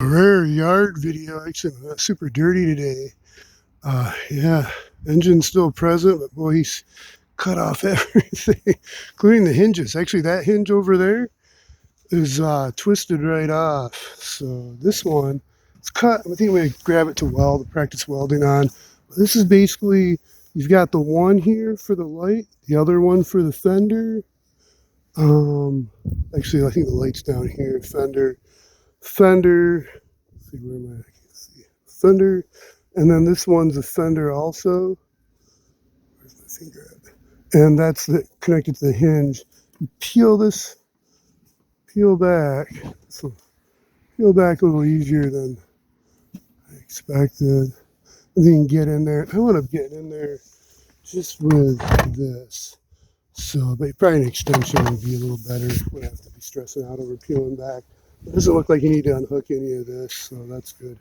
A rare yard video. Actually, not super dirty today. Yeah, engine's still present, but boy, he's cut off everything, including the hinges. Actually, that hinge over there is twisted right off. So this one, it's cut. I think I'm going to grab it to weld, practice welding on. This is basically, you've got the one here for the light, the other one for the fender. Actually, I think the light's down here. Fender. Let's see, where am I? I can't see. Fender, and then this one's a fender also. Where's my finger at? And that's connected to the hinge. You peel back. So peel back a little easier than I expected. And then you can get in there. I want to get in there just with this. So, but probably an extension would be a little better. Wouldn't have to be stressing out over peeling back. It doesn't look like you need to unhook any of this, so that's good.